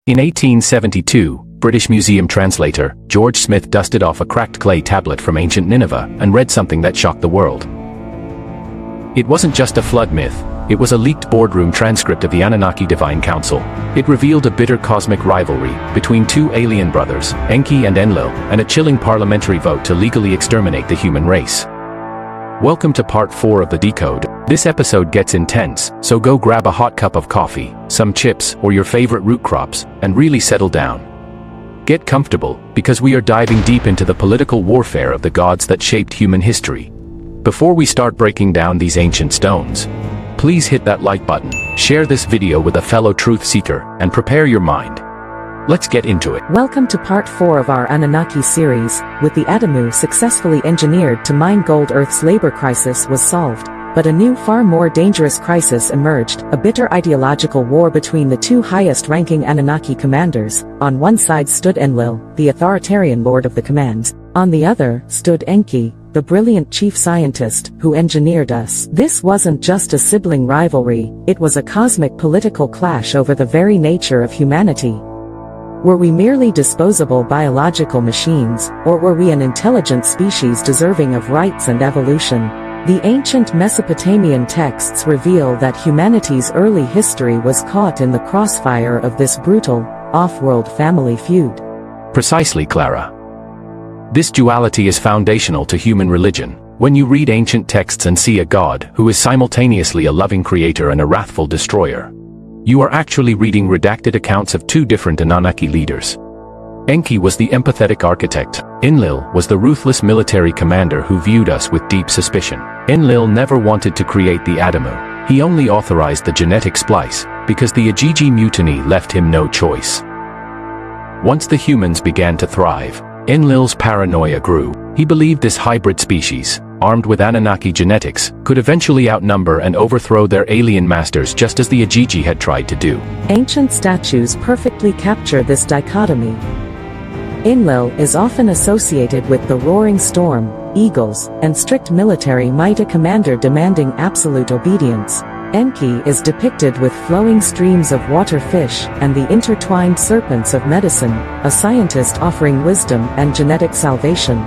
In 1872, British Museum translator George Smith dusted off a cracked clay tablet from ancient Nineveh and read something that shocked the world. It wasn't just a flood myth, it was a leaked boardroom transcript of the Anunnaki Divine Council. It revealed a bitter cosmic rivalry between two alien brothers, Enki and Enlil, and a chilling parliamentary vote to legally exterminate the human race. Welcome to part 4 of the Decode. This episode gets intense, so go grab a hot cup of coffee, some chips, or your favorite root crops, and really settle down. Get comfortable, because we are diving deep into the political warfare of the gods that shaped human history. Before we start breaking down these ancient stones, please hit that like button, share this video with a fellow truth seeker, and prepare your mind. Let's get into it. Welcome to part 4 of our Anunnaki series. With the Adamu successfully engineered to mine gold, Earth's labor crisis was solved. But a new, far more dangerous crisis emerged, a bitter ideological war between the two highest-ranking Anunnaki commanders. On one side stood Enlil, the authoritarian lord of the commands. On the other stood Enki, the brilliant chief scientist who engineered us. This wasn't just a sibling rivalry, it was a cosmic political clash over the very nature of humanity. Were we merely disposable biological machines, or were we an intelligent species deserving of rights and evolution? The ancient Mesopotamian texts reveal that humanity's early history was caught in the crossfire of this brutal, off-world family feud. Precisely, Clara. This duality is foundational to human religion. When you read ancient texts and see a god who is simultaneously a loving creator and a wrathful destroyer, you are actually reading redacted accounts of two different Anunnaki leaders. Enki was the empathetic architect. Enlil was the ruthless military commander who viewed us with deep suspicion. Enlil never wanted to create the Adamu. He only authorized the genetic splice, because the Ajiji mutiny left him no choice. Once the humans began to thrive, Enlil's paranoia grew. He believed this hybrid species, armed with Anunnaki genetics, could eventually outnumber and overthrow their alien masters just as the Ajiji had tried to do. Ancient statues perfectly capture this dichotomy. Enlil is often associated with the roaring storm, eagles, and strict military might, a commander demanding absolute obedience. Enki is depicted with flowing streams of water fish and the intertwined serpents of medicine, a scientist offering wisdom and genetic salvation.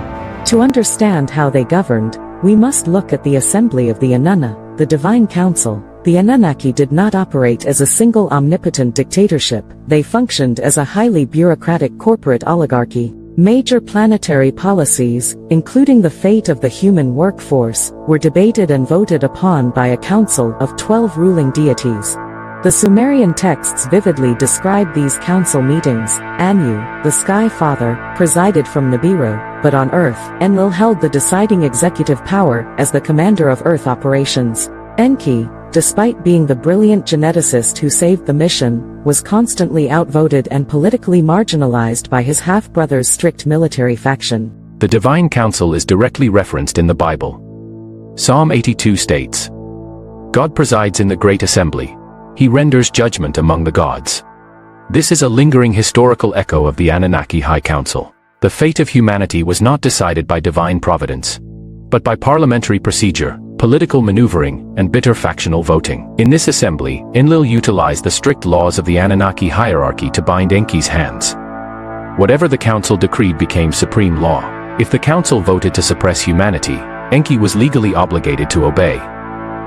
To understand how they governed, we must look at the assembly of the Anunna, the Divine Council. The Anunnaki did not operate as a single omnipotent dictatorship, they functioned as a highly bureaucratic corporate oligarchy. Major planetary policies, including the fate of the human workforce, were debated and voted upon by a council of 12 ruling deities. The Sumerian texts vividly describe these council meetings. Anu, the Sky Father, presided from Nibiru, but on Earth, Enlil held the deciding executive power as the commander of Earth operations. Enki, despite being the brilliant geneticist who saved the mission, was constantly outvoted and politically marginalized by his half-brother's strict military faction. The Divine Council is directly referenced in the Bible. Psalm 82 states, "God presides in the great assembly. He renders judgment among the gods." This is a lingering historical echo of the Anunnaki High Council. The fate of humanity was not decided by divine providence, but by parliamentary procedure, political maneuvering, and bitter factional voting. In this assembly, Enlil utilized the strict laws of the Anunnaki hierarchy to bind Enki's hands. Whatever the council decreed became supreme law. If the council voted to suppress humanity, Enki was legally obligated to obey,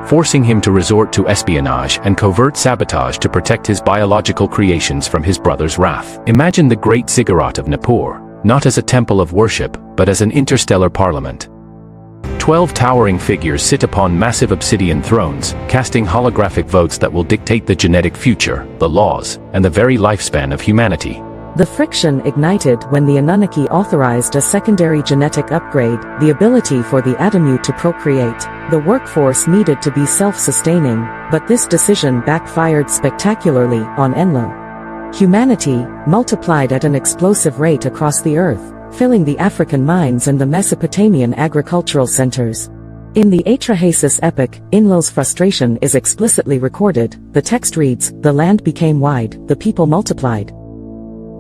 forcing him to resort to espionage and covert sabotage to protect his biological creations from his brother's wrath. Imagine the Great Ziggurat of Nippur, not as a temple of worship, but as an interstellar parliament. 12 towering figures sit upon massive obsidian thrones, casting holographic votes that will dictate the genetic future, the laws, and the very lifespan of humanity. The friction ignited when the Anunnaki authorized a secondary genetic upgrade, the ability for the Adamu to procreate. The workforce needed to be self-sustaining, but this decision backfired spectacularly on Enlil. Humanity multiplied at an explosive rate across the Earth, filling the African mines and the Mesopotamian agricultural centers. In the Atrahasis epic, Enlil's frustration is explicitly recorded. The text reads, "The land became wide, the people multiplied.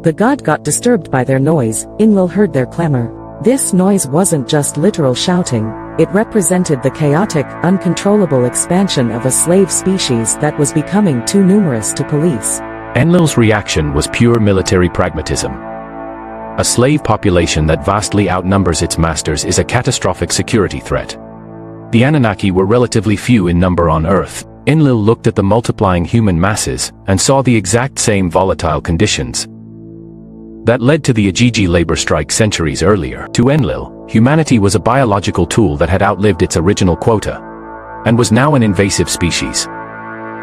The god got disturbed by their noise, Enlil heard their clamor." This noise wasn't just literal shouting, it represented the chaotic, uncontrollable expansion of a slave species that was becoming too numerous to police. Enlil's reaction was pure military pragmatism. A slave population that vastly outnumbers its masters is a catastrophic security threat. The Anunnaki were relatively few in number on Earth. Enlil looked at the multiplying human masses and saw the exact same volatile conditions that led to the Ajiji labor strike centuries earlier. To Enlil, humanity was a biological tool that had outlived its original quota and was now an invasive species.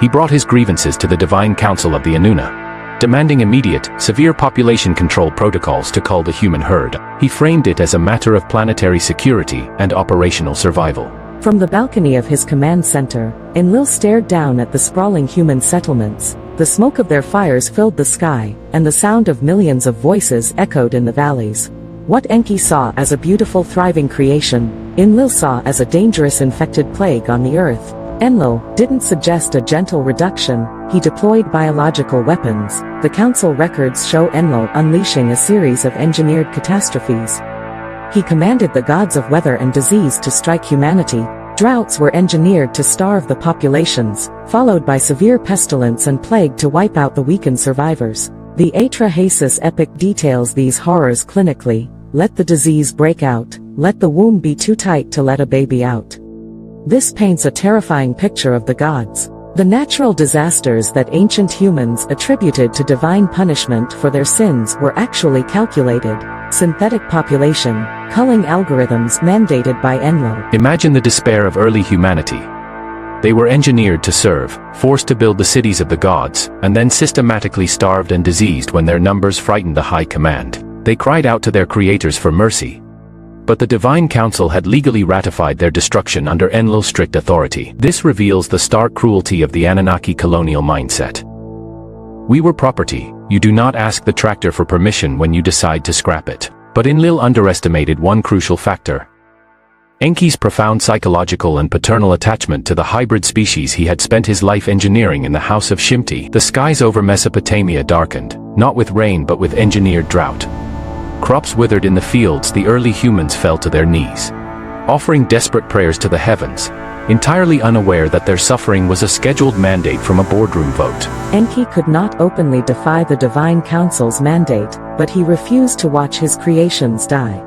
He brought his grievances to the divine council of the Anunnaki, demanding immediate, severe population control protocols to cull the human herd. He framed it as a matter of planetary security and operational survival. From the balcony of his command center, Enlil stared down at the sprawling human settlements. The smoke of their fires filled the sky, and the sound of millions of voices echoed in the valleys. What Enki saw as a beautiful thriving creation, Enlil saw as a dangerous infected plague on the earth. Enlil didn't suggest a gentle reduction, he deployed biological weapons. The council records show Enlil unleashing a series of engineered catastrophes. He commanded the gods of weather and disease to strike humanity. Droughts were engineered to starve the populations, followed by severe pestilence and plague to wipe out the weakened survivors. The Atrahasis epic details these horrors clinically. Let the disease break out, let the womb be too tight to let a baby out. This paints a terrifying picture of the gods. The natural disasters that ancient humans attributed to divine punishment for their sins were actually calculated. Synthetic population, culling algorithms mandated by Enlil. Imagine the despair of early humanity. They were engineered to serve, forced to build the cities of the gods, and then systematically starved and diseased when their numbers frightened the high command. They cried out to their creators for mercy. But the divine council had legally ratified their destruction under Enlil's strict authority. This reveals the stark cruelty of the Anunnaki colonial mindset. We were property. You do not ask the tractor for permission when you decide to scrap it. But Enlil underestimated one crucial factor: Enki's profound psychological and paternal attachment to the hybrid species he had spent his life engineering in the house of Shimti. The skies over Mesopotamia darkened, not with rain but with engineered drought. Crops withered in the fields. The early humans fell to their knees, offering desperate prayers to the heavens, entirely unaware that their suffering was a scheduled mandate from a boardroom vote. Enki could not openly defy the divine council's mandate, but he refused to watch his creations die.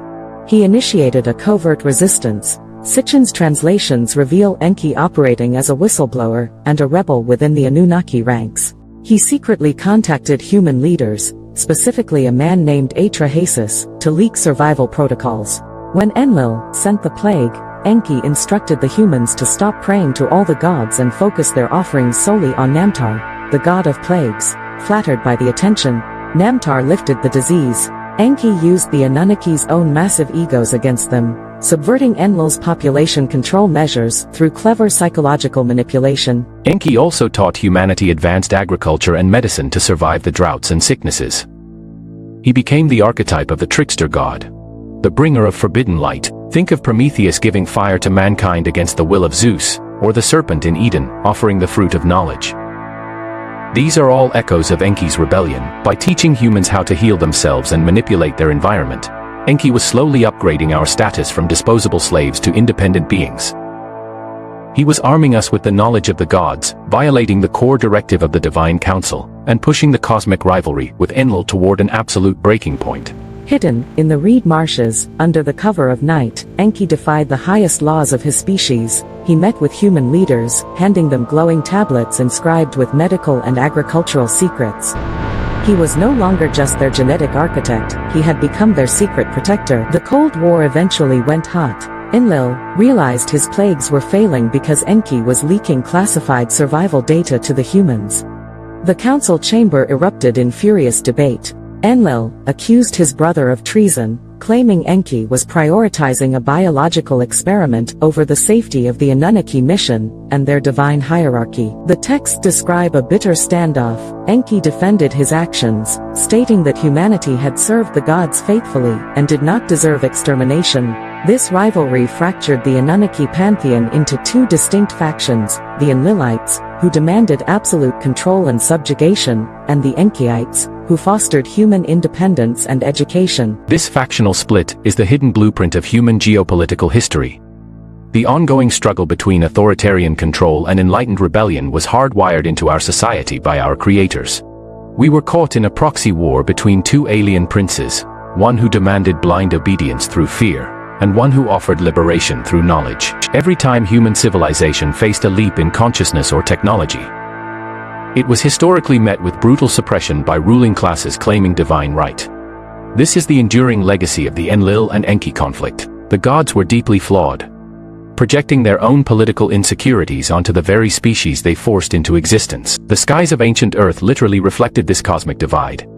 He initiated a covert resistance. Sitchin's translations reveal Enki operating as a whistleblower and a rebel within the Anunnaki ranks. He secretly contacted human leaders, specifically a man named Atrahasis, to leak survival protocols. When Enlil sent the plague, Enki instructed the humans to stop praying to all the gods and focus their offerings solely on Namtar, the god of plagues. Flattered by the attention, Namtar lifted the disease. Enki used the Anunnaki's own massive egos against them, subverting Enlil's population control measures through clever psychological manipulation. Enki also taught humanity advanced agriculture and medicine to survive the droughts and sicknesses. He became the archetype of the trickster god, the bringer of forbidden light. Think of Prometheus giving fire to mankind against the will of Zeus, or the serpent in Eden offering the fruit of knowledge. These are all echoes of Enki's rebellion. By teaching humans how to heal themselves and manipulate their environment, Enki was slowly upgrading our status from disposable slaves to independent beings. He was arming us with the knowledge of the gods, violating the core directive of the divine council, and pushing the cosmic rivalry with Enlil toward an absolute breaking point. Hidden in the reed marshes, under the cover of night, Enki defied the highest laws of his species. He met with human leaders, handing them glowing tablets inscribed with medical and agricultural secrets. He was no longer just their genetic architect, he had become their secret protector. The Cold War eventually went hot. Enlil realized his plagues were failing because Enki was leaking classified survival data to the humans. The council chamber erupted in furious debate. Enlil accused his brother of treason, claiming Enki was prioritizing a biological experiment over the safety of the Anunnaki mission and their divine hierarchy. The texts describe a bitter standoff. Enki defended his actions, stating that humanity had served the gods faithfully and did not deserve extermination. This rivalry fractured the Anunnaki pantheon into two distinct factions, the Enlilites, who demanded absolute control and subjugation, and the Enkiites, who fostered human independence and education. This factional split is the hidden blueprint of human geopolitical history. The ongoing struggle between authoritarian control and enlightened rebellion was hardwired into our society by our creators. We were caught in a proxy war between two alien princes, one who demanded blind obedience through fear, and one who offered liberation through knowledge. Every time human civilization faced a leap in consciousness or technology, it was historically met with brutal suppression by ruling classes claiming divine right. This is the enduring legacy of the Enlil and Enki conflict. The gods were deeply flawed, projecting their own political insecurities onto the very species they forced into existence. The skies of ancient Earth literally reflected this cosmic divide.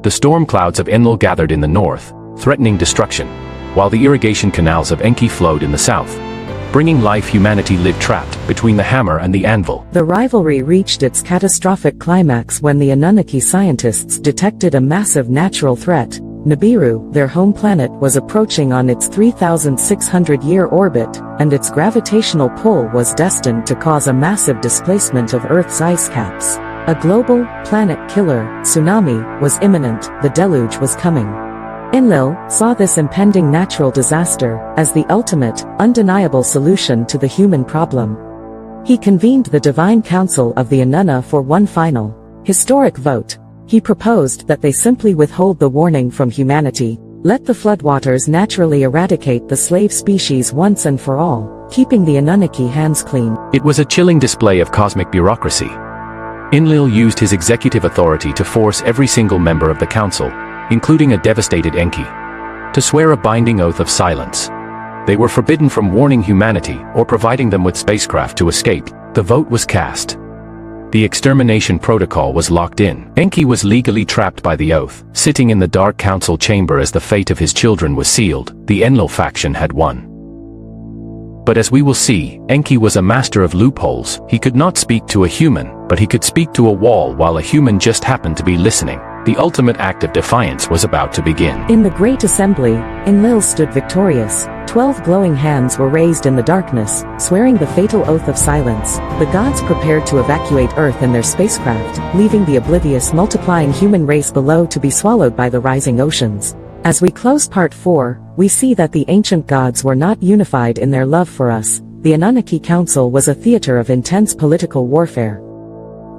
The storm clouds of Enlil gathered in the north, threatening destruction, while the irrigation canals of Enki flowed in the south, bringing life. Humanity lived trapped between the hammer and the anvil. The rivalry reached its catastrophic climax when the Anunnaki scientists detected a massive natural threat. Nibiru, their home planet, was approaching on its 3,600-year orbit, and its gravitational pull was destined to cause a massive displacement of Earth's ice caps. A global, planet-killer tsunami was imminent. The deluge was coming. Enlil saw this impending natural disaster as the ultimate, undeniable solution to the human problem. He convened the Divine Council of the Anunna for one final, historic vote. He proposed that they simply withhold the warning from humanity, let the floodwaters naturally eradicate the slave species once and for all, keeping the Anunnaki hands clean. It was a chilling display of cosmic bureaucracy. Enlil used his executive authority to force every single member of the council, including a devastated Enki, to swear a binding oath of silence. They were forbidden from warning humanity or providing them with spacecraft to escape. The vote was cast. The extermination protocol was locked in. Enki was legally trapped by the oath, sitting in the dark council chamber as the fate of his children was sealed. The Enlil faction had won. But as we will see, Enki was a master of loopholes. He could not speak to a human, but he could speak to a wall while a human just happened to be listening. The ultimate act of defiance was about to begin. In the Great Assembly, Enlil stood victorious. 12 glowing hands were raised in the darkness, swearing the fatal oath of silence. The gods prepared to evacuate Earth in their spacecraft, leaving the oblivious multiplying human race below to be swallowed by the rising oceans. As we close part 4, we see that the ancient gods were not unified in their love for us. The Anunnaki Council was a theater of intense political warfare.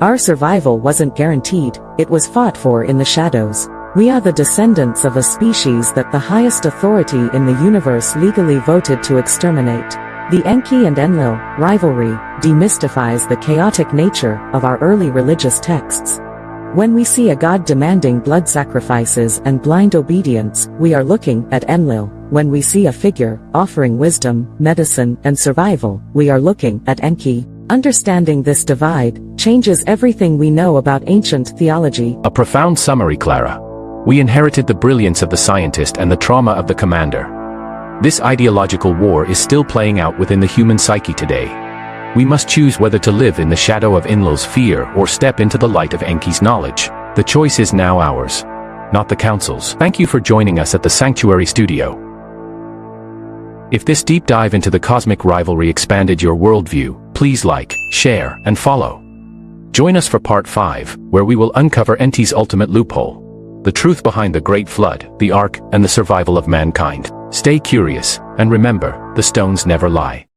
Our survival wasn't guaranteed, it was fought for in the shadows. We are the descendants of a species that the highest authority in the universe legally voted to exterminate. The Enki and Enlil rivalry demystifies the chaotic nature of our early religious texts. When we see a god demanding blood sacrifices and blind obedience, we are looking at Enlil. When we see a figure offering wisdom, medicine, and survival, we are looking at Enki. Understanding this divide changes everything we know about ancient theology. A profound summary, Clara. We inherited the brilliance of the scientist and the trauma of the commander. This ideological war is still playing out within the human psyche today. We must choose whether to live in the shadow of Enlil's fear or step into the light of Enki's knowledge. The choice is now ours, not the council's. Thank you for joining us at the Sanctuary Studio. If this deep dive into the cosmic rivalry expanded your worldview, please like, share, and follow. Join us for part 5, where we will uncover Enki's ultimate loophole, the truth behind the Great Flood, the Ark, and the survival of mankind. Stay curious, and remember, the stones never lie.